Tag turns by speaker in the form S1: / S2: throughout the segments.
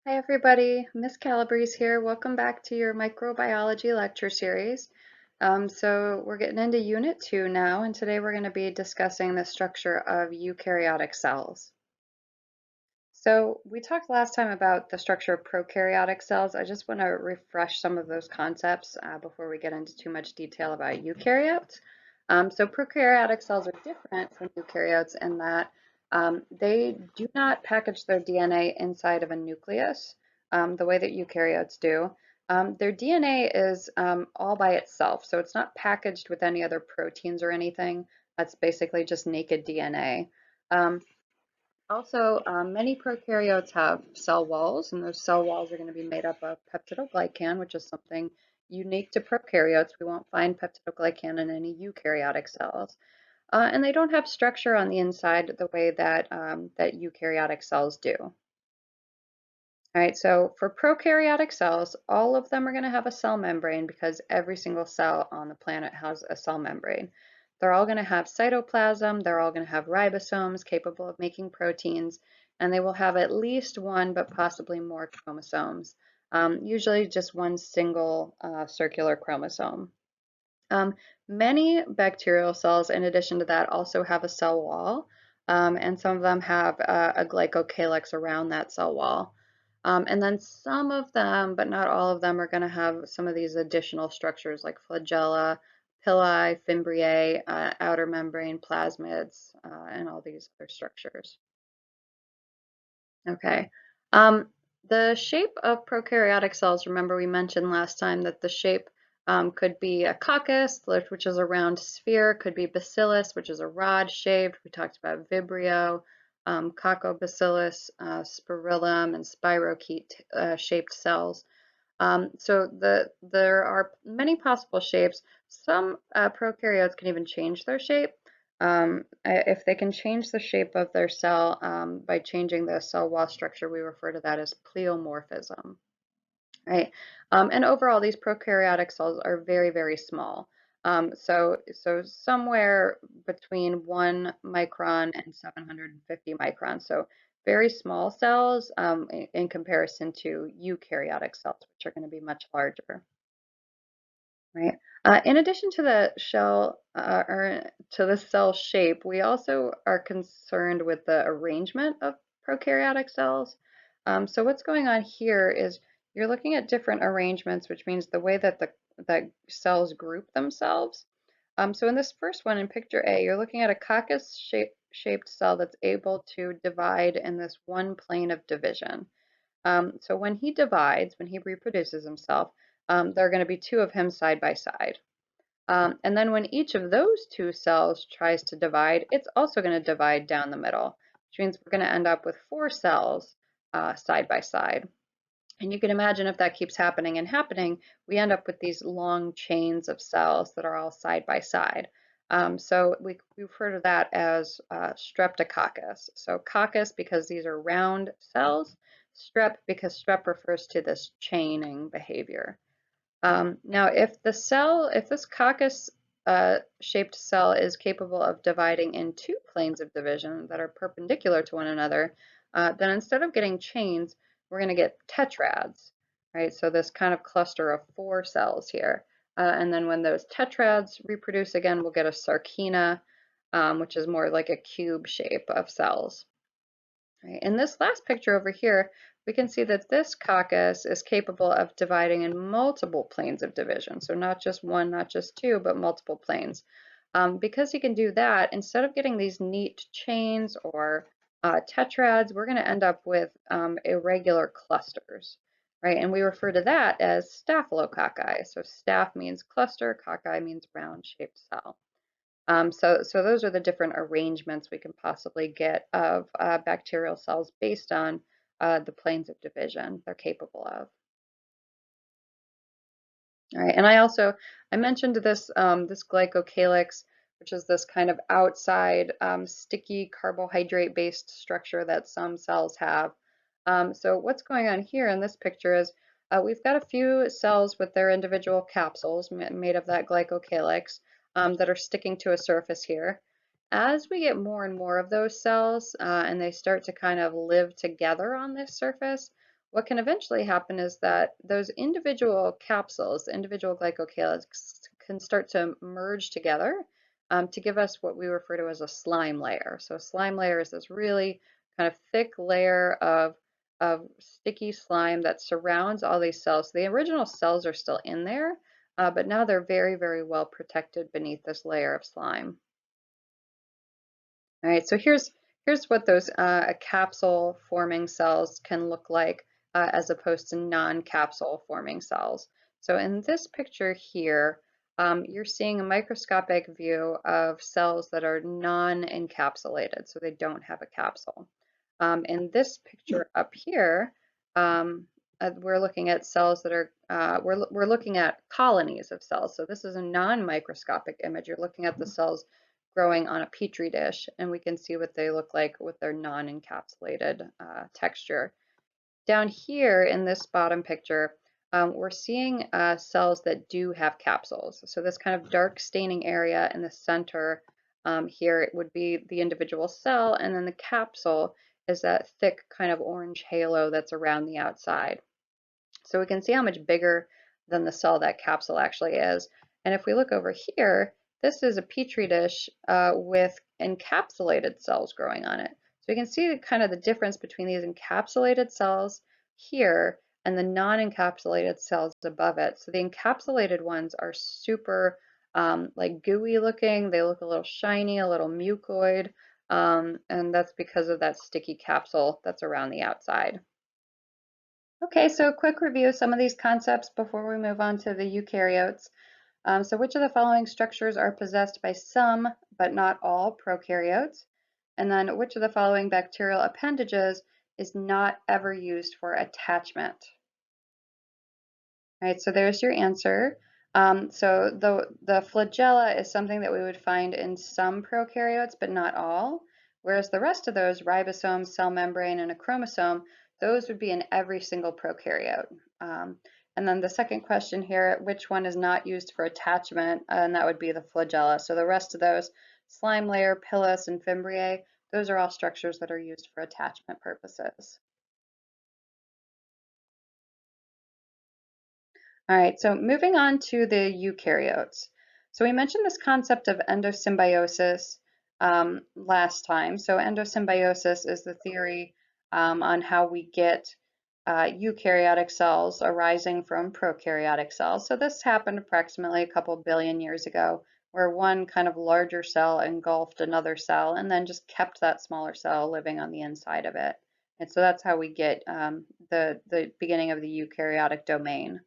S1: Hi everybody, Miss Calabrese here. Welcome back to your microbiology lecture series. We're getting into Unit 2 now, and today we're going to be discussing the structure of eukaryotic cells. So we talked last time about the structure of prokaryotic cells. I just want to refresh some of those concepts before we get into too much detail about eukaryotes. Prokaryotic cells are different from eukaryotes in that they do not package their DNA inside of a nucleus the way that eukaryotes do. Their DNA is all by itself, so it's not packaged with any other proteins or anything. That's basically just naked DNA. Um, Many prokaryotes have cell walls, and those cell walls are going to be made up of peptidoglycan, which is something unique to prokaryotes. We won't find peptidoglycan in any eukaryotic cells. And they don't have structure on the inside the way that eukaryotic cells do. All right, so for prokaryotic cells, all of them are going to have a cell membrane because every single cell on the planet has a cell membrane. They're all going to have cytoplasm, they're all going to have ribosomes capable of making proteins, and they will have at least one, but possibly more chromosomes, usually just one single circular chromosome. Um, Many bacterial cells, in addition to that, also have a cell wall, and some of them have a glycocalyx around that cell wall. And then some of them, but not all of them, are going to have some of these additional structures like flagella, pili, fimbriae, outer membrane, plasmids, and all these other structures. Okay. Um, the shape of prokaryotic cells, remember we mentioned last time that the shape could be a coccus, which is a round sphere, could be bacillus, which is a rod shaped. We talked about Vibrio, coccobacillus, spirillum, and spirochete shaped cells. There are many possible shapes. Some prokaryotes can even change their shape. If they can change the shape of their cell by changing the cell wall structure, we refer to that as pleomorphism, right? And overall, these prokaryotic cells are very, very small. So somewhere between 1 micron and 750 microns. So very small cells in comparison to eukaryotic cells, which are going to be much larger, right? In addition to the shell or to the cell shape, we also are concerned with the arrangement of prokaryotic cells. So what's going on here is you're looking at different arrangements, which means the way that the cells group themselves. So in this first one in picture A, you're looking at a coccus shaped cell that's able to divide in this one plane of division. So when he divides, when he reproduces himself, there are going to be two of him side by side. And then when each of those two cells tries to divide, it's also going to divide down the middle, which means we're going to end up with four cells side by side. And you can imagine if that keeps happening and happening, we end up with these long chains of cells that are all side by side. We refer to that as streptococcus. So coccus because these are round cells, strep because strep refers to this chaining behavior. Now, if this coccus shaped cell is capable of dividing in two planes of division that are perpendicular to one another, then instead of getting chains, we're going to get tetrads, right? So this kind of cluster of four cells here. And then when those tetrads reproduce again, we'll get a sarcina, which is more like a cube shape of cells. Right. In this last picture over here, we can see that this coccus is capable of dividing in multiple planes of division. So not just one, not just two, but multiple planes. Because he can do that, instead of getting these neat chains or tetrads, we're going to end up with irregular clusters, right? And we refer to that as staphylococci. So staph means cluster, cocci means round-shaped cell. So those are the different arrangements we can possibly get of bacterial cells based on the planes of division they're capable of. All right, and I mentioned this glycocalyx, which is this kind of outside sticky carbohydrate-based structure that some cells have. So what's going on here in this picture is we've got a few cells with their individual capsules made of that glycocalyx that are sticking to a surface here. As we get more and more of those cells and they start to kind of live together on this surface, what can eventually happen is that those individual capsules, the individual glycocalyx, can start to merge together to give us what we refer to as a slime layer. So a slime layer is this really kind of thick layer of sticky slime that surrounds all these cells. The original cells are still in there, but now they're very, very well protected beneath this layer of slime. All right, so here's what those capsule forming cells can look like as opposed to non-capsule forming cells. So in this picture here, you're seeing a microscopic view of cells that are non-encapsulated, so they don't have a capsule. In this picture up here, we're looking at cells that are, we're looking at colonies of cells. So this is a non-microscopic image. You're looking at the cells growing on a petri dish, and we can see what they look like with their non-encapsulated texture. Down here in this bottom picture, we're seeing cells that do have capsules. So this kind of dark staining area in the center here it would be the individual cell, and then the capsule is that thick kind of orange halo that's around the outside. So we can see how much bigger than the cell that capsule actually is. And if we look over here, this is a petri dish with encapsulated cells growing on it. So we can see kind of the difference between these encapsulated cells here and the non-encapsulated cells above it. So the encapsulated ones are super like gooey looking. They look a little shiny, a little mucoid, and that's because of that sticky capsule that's around the outside. Okay, so a quick review of some of these concepts before we move on to the eukaryotes. So which of the following structures are possessed by some, but not all, prokaryotes? And then which of the following bacterial appendages is not ever used for attachment? All right, so there's your answer. So the flagella is something that we would find in some prokaryotes, but not all. Whereas the rest of those, ribosomes, cell membrane, and a chromosome, those would be in every single prokaryote. And then the second question here, which one is not used for attachment? And that would be the flagella. So the rest of those, slime layer, pilus, and fimbriae, those are all structures that are used for attachment purposes. All right, so moving on to the eukaryotes. So we mentioned this concept of endosymbiosis last time. So endosymbiosis is the theory on how we get eukaryotic cells arising from prokaryotic cells. So this happened approximately a couple billion years ago, where one kind of larger cell engulfed another cell and then just kept that smaller cell living on the inside of it. And so that's how we get the beginning of the eukaryotic domain.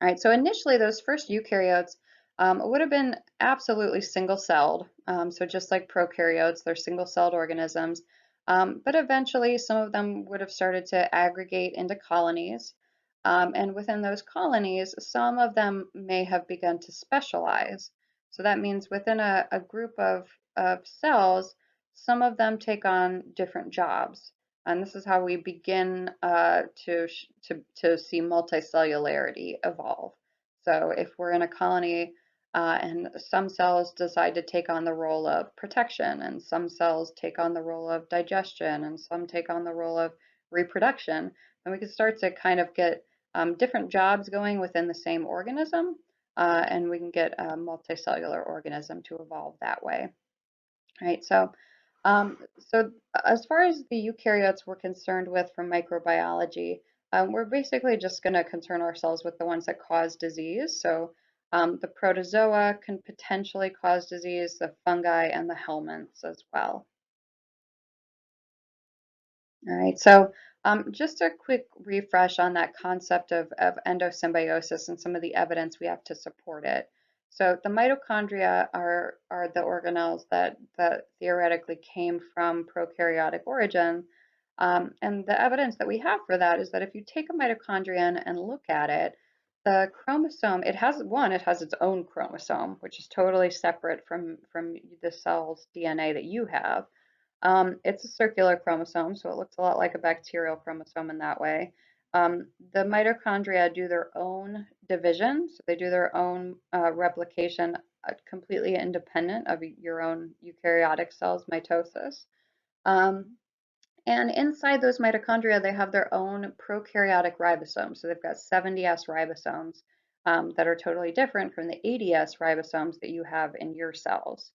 S1: All right, so initially those first eukaryotes would have been absolutely single-celled. So just like prokaryotes, they're single-celled organisms. But eventually some of them would have started to aggregate into colonies. And within those colonies, some of them may have begun to specialize. So that means within a group of cells, some of them take on different jobs. And this is how we begin to see multicellularity evolve. So if we're in a colony and some cells decide to take on the role of protection, and some cells take on the role of digestion, and some take on the role of reproduction, then we can start to kind of get different jobs going within the same organism, and we can get a multicellular organism to evolve that way. Right, so as far as the eukaryotes we're concerned with from microbiology, we're basically just going to concern ourselves with the ones that cause disease. So the protozoa can potentially cause disease, the fungi, and the helminths as well. All right, so just a quick refresh on that concept of endosymbiosis and some of the evidence we have to support it. So the mitochondria are the organelles that theoretically came from prokaryotic origin. And the evidence that we have for that is that if you take a mitochondrion and look at it, the chromosome, it has its own chromosome, which is totally separate from the cell's DNA that you have. It's a circular chromosome, so it looks a lot like a bacterial chromosome in that way. The mitochondria do their own division, so they do their own replication completely independent of your own eukaryotic cells, mitosis. And inside those mitochondria, they have their own prokaryotic ribosomes. So they've got 70S ribosomes that are totally different from the 80S ribosomes that you have in your cells.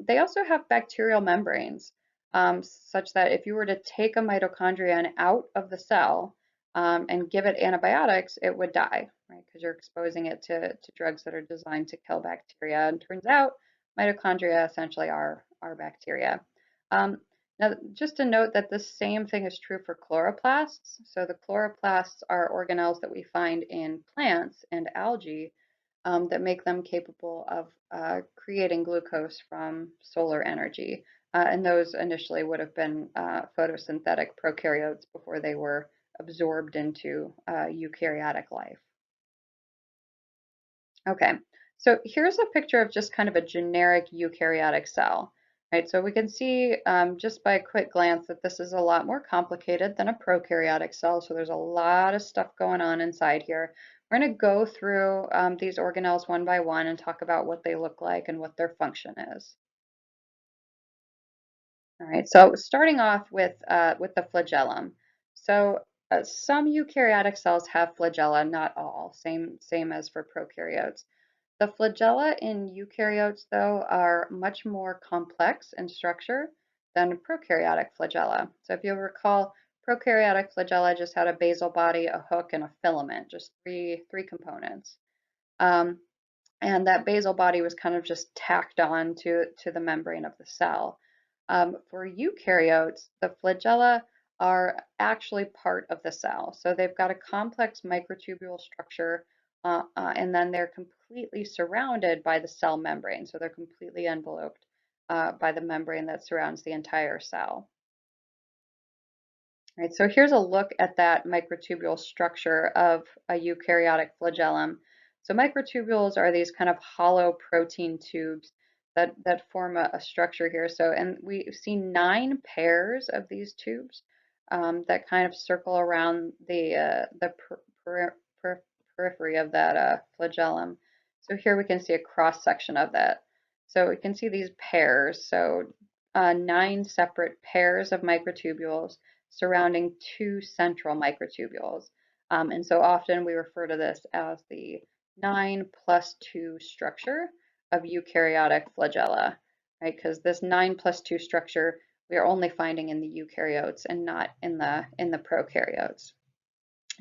S1: They also have bacterial membranes, such that if you were to take a mitochondrion out of the cell and give it antibiotics, it would die, right? Because you're exposing it to drugs that are designed to kill bacteria. And turns out mitochondria essentially are bacteria. Um, Now, just to note that the same thing is true for chloroplasts. So the chloroplasts are organelles that we find in plants and algae that make them capable of creating glucose from solar energy. And those initially would have been photosynthetic prokaryotes before they were absorbed into eukaryotic life. Okay, so here's a picture of just kind of a generic eukaryotic cell, right? So we can see just by a quick glance that this is a lot more complicated than a prokaryotic cell. So there's a lot of stuff going on inside here. We're going to go through these organelles one by one and talk about what they look like and what their function is. All right, so starting off with the flagellum. So some eukaryotic cells have flagella, not all. Same as for prokaryotes. The flagella in eukaryotes, though, are much more complex in structure than prokaryotic flagella. So if you'll recall, prokaryotic flagella just had a basal body, a hook, and a filament, just three components. Um, and that basal body was kind of just tacked on to the membrane of the cell. For eukaryotes, the flagella are actually part of the cell. So they've got a complex microtubule structure, and then they're completely surrounded by the cell membrane. So they're completely enveloped by the membrane that surrounds the entire cell. Right, so here's a look at that microtubule structure of a eukaryotic flagellum. So microtubules are these kind of hollow protein tubes that form a structure here. So, and we see 9 pairs of these tubes that kind of circle around the periphery of that flagellum. So here we can see a cross section of that. So we can see these pairs. So 9 separate pairs of microtubules surrounding 2 central microtubules. And so often we refer to this as the 9+2 structure of eukaryotic flagella, right? Because this 9+2 structure we are only finding in the eukaryotes and not in the prokaryotes.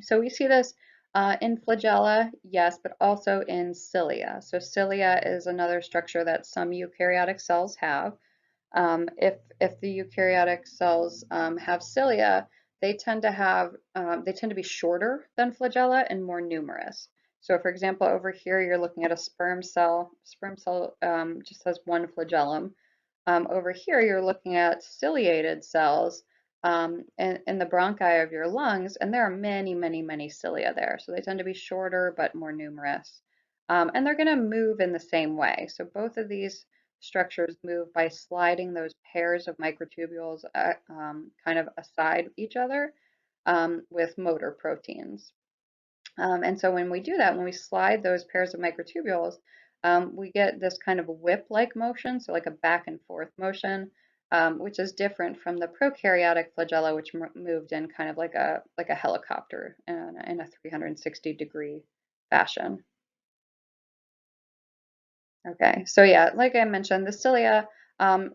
S1: So we see this in flagella, yes, but also in cilia. So cilia is another structure that some eukaryotic cells have. If the eukaryotic cells have cilia, they tend to be shorter than flagella and more numerous. So, for example, over here you're looking at a sperm cell. Sperm cell just has one flagellum. Over here you're looking at ciliated cells in the bronchi of your lungs, and there are many, many, many cilia there. So they tend to be shorter but more numerous. And they're going to move in the same way. So both of these structures move by sliding those pairs of microtubules kind of aside each other with motor proteins. And so when we do that, when we slide those pairs of microtubules, we get this kind of whip-like motion, so like a back and forth motion, which is different from the prokaryotic flagella, which moved in kind of like a helicopter in a 360-degree fashion. Okay, so yeah, like I mentioned, the cilia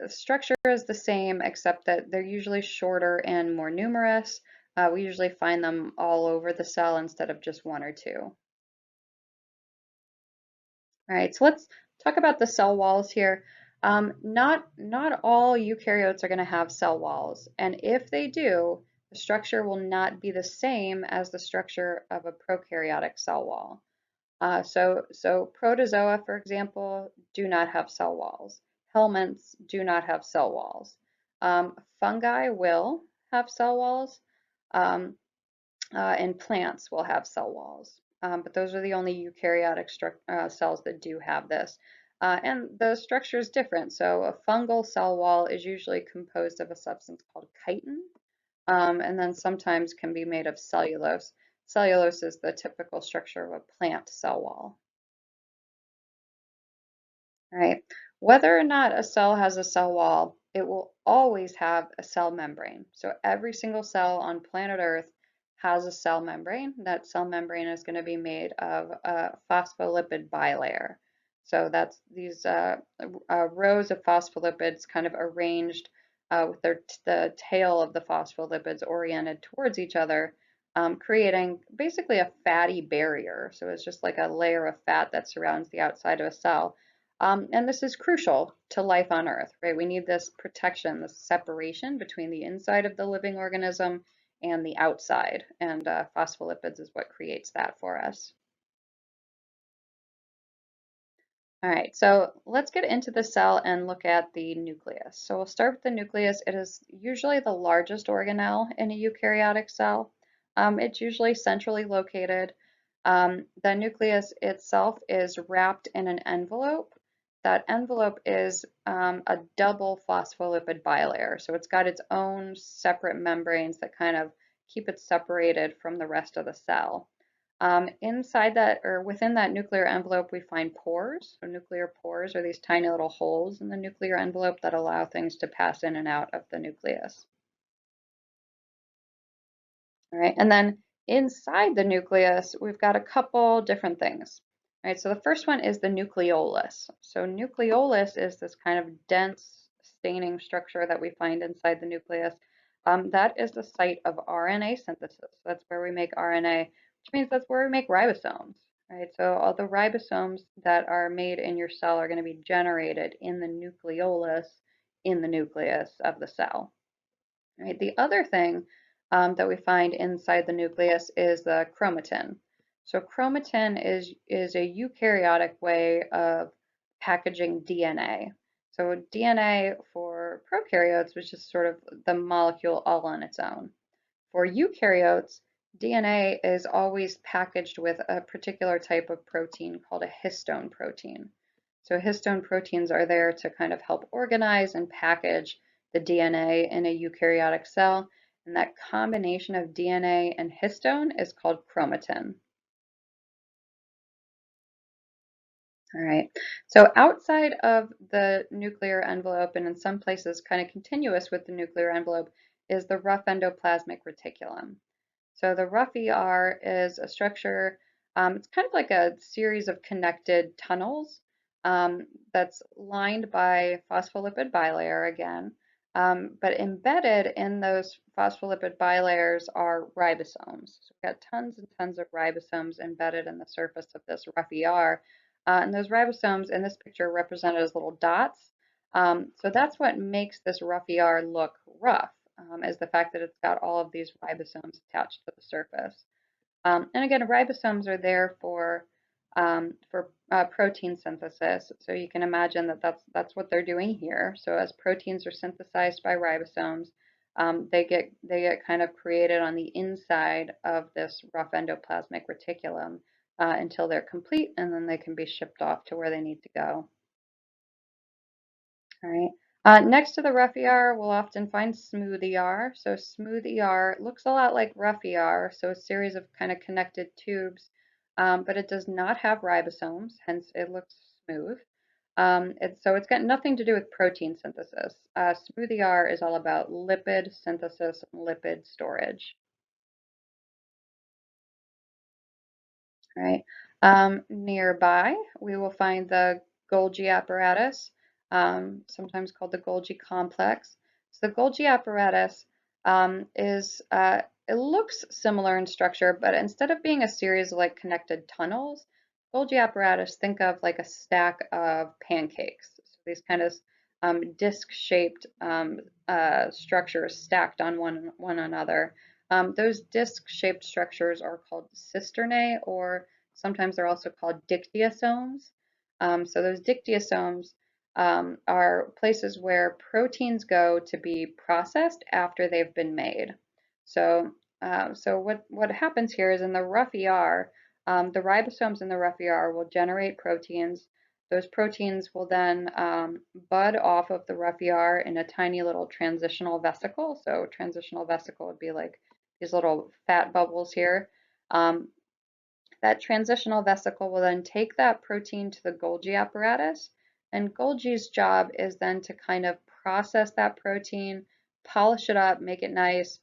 S1: structure is the same, except that they're usually shorter and more numerous. We usually find them all over the cell instead of just one or two. All right, so let's talk about the cell walls here. Not all eukaryotes are going to have cell walls, and if they do, the structure will not be the same as the structure of a prokaryotic cell wall. So protozoa, for example, do not have cell walls. Helminths do not have cell walls. Fungi will have cell walls, um, and plants will have cell walls. But those are the only eukaryotic cells that do have this. And the structure is different. So a fungal cell wall is usually composed of a substance called chitin, and then sometimes can be made of cellulose. Cellulose is the typical structure of a plant cell wall. All right. Whether or not a cell has a cell wall it will always have a cell membrane. So every single cell on planet Earth has a cell membrane. That cell membrane is going to be made of a phospholipid bilayer. So that's these rows of phospholipids kind of arranged with the tail of the phospholipids oriented towards each other, creating basically a fatty barrier. So it's just like a layer of fat that surrounds the outside of a cell. And this is crucial to life on Earth, right? We need this protection, this separation between the inside of the living organism and the outside. And phospholipids is what creates that for us. All right, so let's get into the cell and look at the nucleus. So we'll start with the nucleus. It is usually the largest organelle in a eukaryotic cell. It's usually centrally located. The nucleus itself is wrapped in an envelope. That envelope is a double phospholipid bilayer. So it's got its own separate membranes that kind of keep it separated from the rest of the cell. Inside that or within that nuclear envelope, we find pores. So nuclear pores are these tiny little holes in the nuclear envelope that allow things to pass in and out of the nucleus. All right, and then inside the nucleus, we've got a couple different things. All right, so the first one is the nucleolus. So nucleolus is this kind of dense staining structure that we find inside the nucleus. That is the site of RNA synthesis. That's where we make RNA, which means that's where we make ribosomes. Right, so all the ribosomes that are made in your cell are going to be generated in the nucleolus in the nucleus of the cell. Right? The other thing that we find inside the nucleus is the chromatin. So chromatin is a eukaryotic way of packaging DNA. So DNA for prokaryotes was just sort of the molecule all on its own. For eukaryotes, DNA is always packaged with a particular type of protein called a histone protein. So histone proteins are there to kind of help organize and package the DNA in a eukaryotic cell, and that combination of DNA and histone is called chromatin. All right, so outside of the nuclear envelope and in some places kind of continuous with the nuclear envelope is the rough endoplasmic reticulum. So the rough ER is a structure, it's kind of like a series of connected tunnels that's lined by phospholipid bilayer again. But embedded in those phospholipid bilayers are ribosomes. So we've got tons and tons of ribosomes embedded in the surface of this rough ER. And those ribosomes in this picture are represented as little dots. So that's what makes this rough ER look rough, is the fact that it's got all of these ribosomes attached to the surface. And again, ribosomes are there for protein synthesis. So you can imagine that that's what they're doing here. So as proteins are synthesized by ribosomes, they get kind of created on the inside of this rough endoplasmic reticulum until they're complete, and then they can be shipped off to where they need to go. All right. Next to the rough ER, we'll often find smooth ER. So smooth ER looks a lot like rough ER, so a series of kind of connected tubes, but it does not have ribosomes, hence it looks smooth. So it's got nothing to do with protein synthesis. Smooth ER is all about lipid synthesis and lipid storage. All right. Nearby, we will find the Golgi apparatus, sometimes called the Golgi complex. So the Golgi apparatus it looks similar in structure, but instead of being a series of like connected tunnels, Golgi apparatus, think of like a stack of pancakes. So these kind of disc-shaped structures stacked on one another. Those disc-shaped structures are called cisternae, or sometimes they're also called dictyosomes. So those dictyosomes are places where proteins go to be processed after they've been made. So what happens here is in the rough ER, the ribosomes in the rough ER will generate proteins. Those proteins will then bud off of the rough ER in a tiny little transitional vesicle. So transitional vesicle would be like these little fat bubbles here. That transitional vesicle will then take that protein to the Golgi apparatus, and Golgi's job is then to kind of process that protein, polish it up, make it nice,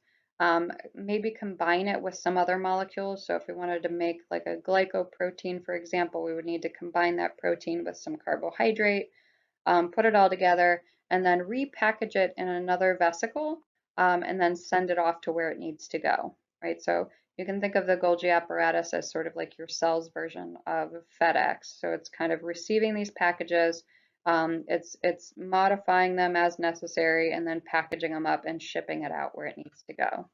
S1: maybe combine it with some other molecules. So if we wanted to make like a glycoprotein, for example, we would need to combine that protein with some carbohydrate, put it all together, and then repackage it in another vesicle, and then send it off to where it needs to go, right? So you can think of the Golgi apparatus as sort of like your cell's version of FedEx. So it's kind of receiving these packages, it's modifying them as necessary, and then packaging them up and shipping it out where it needs to go.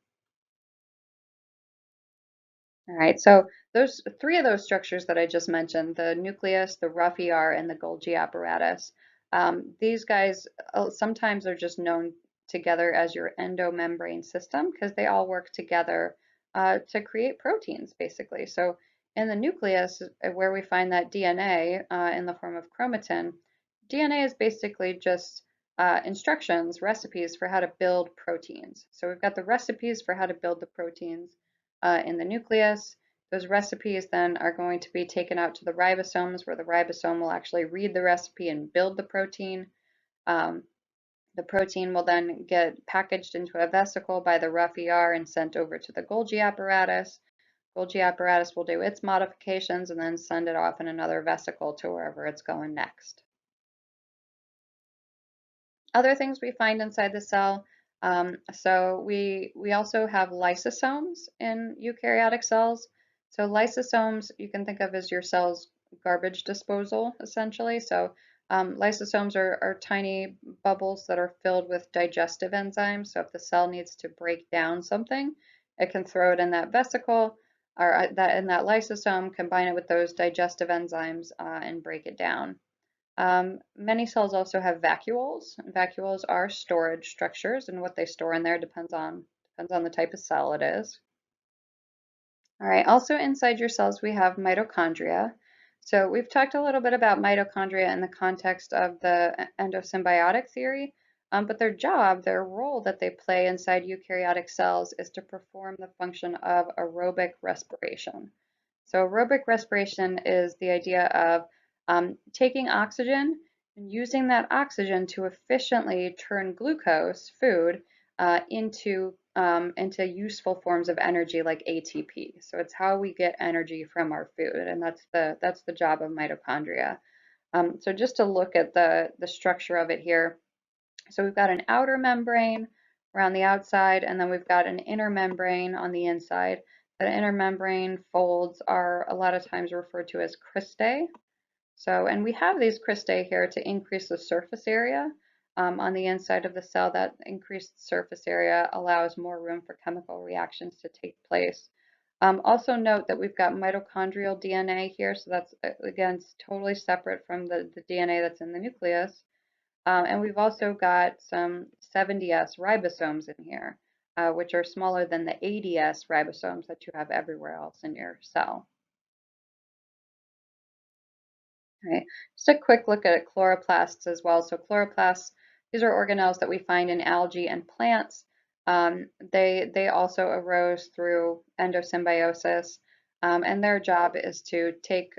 S1: All right, so those three of those structures that I just mentioned, the nucleus, the rough ER, and the Golgi apparatus, these guys sometimes are just known together as your endomembrane system because they all work together to create proteins, basically. So in the nucleus, where we find that DNA in the form of chromatin, DNA is basically just instructions, recipes for how to build proteins. So we've got the recipes for how to build the proteins in the nucleus. Those recipes then are going to be taken out to the ribosomes, where the ribosome will actually read the recipe and build the protein. The protein will then get packaged into a vesicle by the rough ER and sent over to the Golgi apparatus. Golgi apparatus will do its modifications and then send it off in another vesicle to wherever it's going next. Other things we find inside the cell, so we also have lysosomes in eukaryotic cells. So lysosomes you can think of as your cell's garbage disposal, essentially. So lysosomes are tiny bubbles that are filled with digestive enzymes. So if the cell needs to break down something, it can throw it in that vesicle or in that lysosome, combine it with those digestive enzymes, and break it down. Many cells also have vacuoles. Vacuoles are storage structures, and what they store in there depends on the type of cell it is. All right, also inside your cells we have mitochondria. So we've talked a little bit about mitochondria in the context of the endosymbiotic theory, but their role that they play inside eukaryotic cells is to perform the function of aerobic respiration. So aerobic respiration is the idea of taking oxygen and using that oxygen to efficiently turn glucose, food, into useful forms of energy like ATP. So it's how we get energy from our food, and that's the job of mitochondria. So just to look at the structure of it here. So we've got an outer membrane around the outside, and then we've got an inner membrane on the inside. The inner membrane folds are a lot of times referred to as cristae. So, and we have these cristae here to increase the surface area on the inside of the cell. That increased surface area allows more room for chemical reactions to take place. Also note that we've got mitochondrial DNA here, so that's again totally separate from the DNA that's in the nucleus. And we've also got some 70S ribosomes in here, which are smaller than the 80S ribosomes that you have everywhere else in your cell. All right, just a quick look at chloroplasts as well. So chloroplasts, these are organelles that we find in algae and plants. They also arose through endosymbiosis, and their job is to take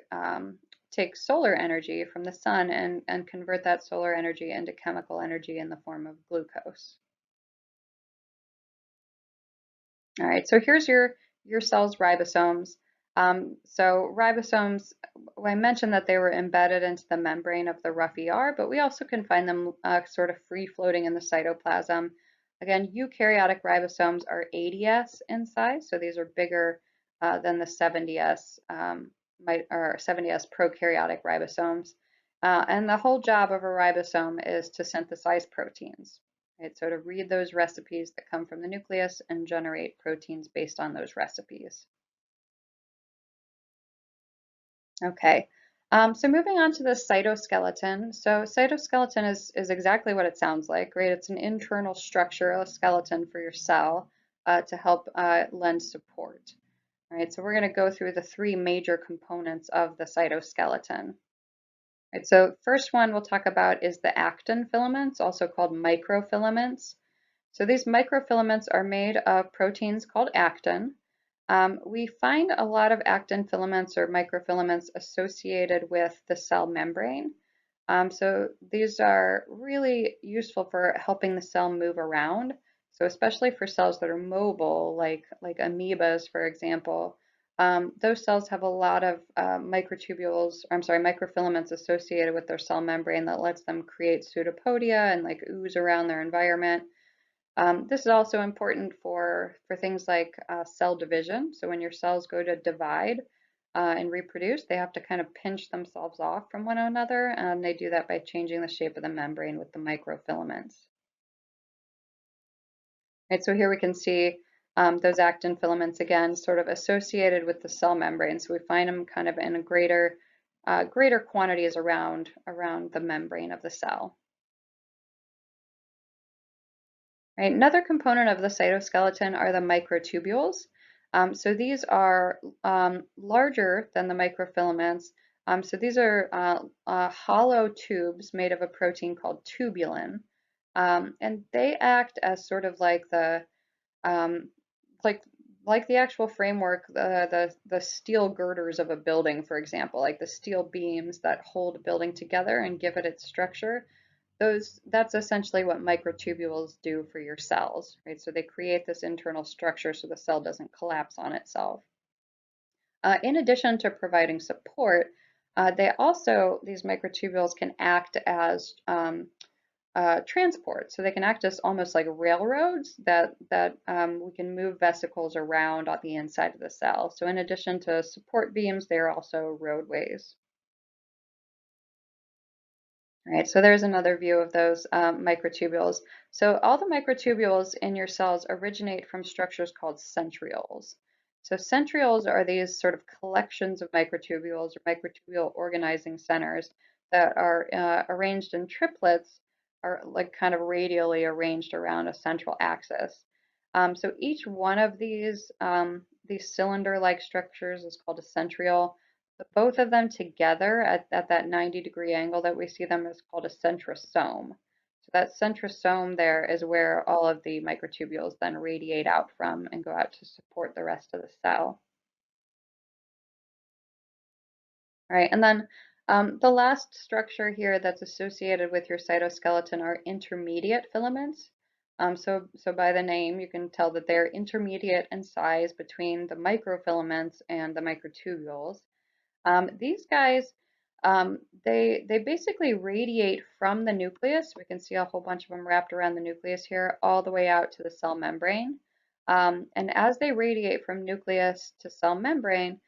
S1: solar energy from the sun and convert that solar energy into chemical energy in the form of glucose. All right, so here's your cell's ribosomes. So ribosomes, well, I mentioned that they were embedded into the membrane of the rough ER, but we also can find them sort of free floating in the cytoplasm. Again, eukaryotic ribosomes are 80S in size, so these are bigger than the 70S 70S prokaryotic ribosomes. And the whole job of a ribosome is to synthesize proteins. Right, so to read those recipes that come from the nucleus and generate proteins based on those recipes. Okay, so moving on to the cytoskeleton. So cytoskeleton is exactly what it sounds like, right? It's an internal structure, a skeleton for your cell to help lend support. All right, so we're going to go through the three major components of the cytoskeleton. Right, so first one we'll talk about is the actin filaments, also called microfilaments. So these microfilaments are made of proteins called actin. We find a lot of actin filaments or microfilaments associated with the cell membrane. So these are really useful for helping the cell move around. So especially for cells that are mobile, like amoebas, for example, those cells have a lot of microtubules, or I'm sorry, microfilaments associated with their cell membrane that lets them create pseudopodia and like ooze around their environment. This is also important for things like cell division. So when your cells go to divide and reproduce, they have to kind of pinch themselves off from one another, and they do that by changing the shape of the membrane with the microfilaments. Right, so here we can see those actin filaments again, sort of associated with the cell membrane. So we find them kind of in a greater quantities around the membrane of the cell. Right, another component of the cytoskeleton are the microtubules. So these are larger than the microfilaments. So these are hollow tubes made of a protein called tubulin. And they act as sort of um, like like the actual framework, the steel girders of a building, for example, like the steel beams that hold a building together and give it its structure. That's essentially what microtubules do for your cells, right? So they create this internal structure so the cell doesn't collapse on itself. In addition to providing support, these microtubules can act as transport. So they can act as almost like railroads that we can move vesicles around on the inside of the cell. So in addition to support beams, they're also roadways. Right, so there's another view of those microtubules. So all the microtubules in your cells originate from structures called centrioles. So centrioles are these sort of collections of microtubules or microtubule organizing centers that are arranged in triplets, or like kind of radially arranged around a central axis. So each one of these cylinder-like structures is called a centriole. But both of them together at that 90-degree angle that we see them is called a centrosome. So that centrosome there is where all of the microtubules then radiate out from and go out to support the rest of the cell. All right, and then the last structure here that's associated with your cytoskeleton are intermediate filaments. So by the name, you can tell that they're intermediate in size between the microfilaments and the microtubules. These guys, they basically radiate from the nucleus. We can see a whole bunch of them wrapped around the nucleus here, all the way out to the cell membrane. And as they radiate from nucleus to cell membrane,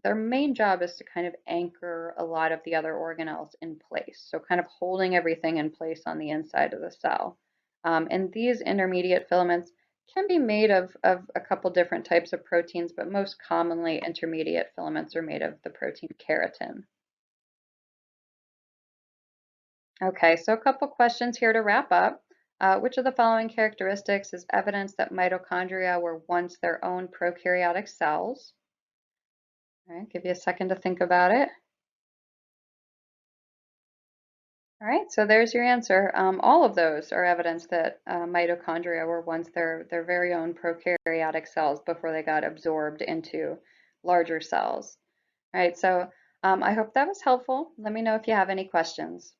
S1: their main job is to kind of anchor a lot of the other organelles in place. So kind of holding everything in place on the inside of the cell. And these intermediate filaments can be made of a couple different types of proteins, but most commonly intermediate filaments are made of the protein keratin. Okay, so a couple questions here to wrap up. Which of the following characteristics is evidence that mitochondria were once their own prokaryotic cells? All right, give you a second to think about it. All right, so there's your answer. All of those are evidence that mitochondria were once their very own prokaryotic cells before they got absorbed into larger cells. All right, so I hope that was helpful. Let me know if you have any questions.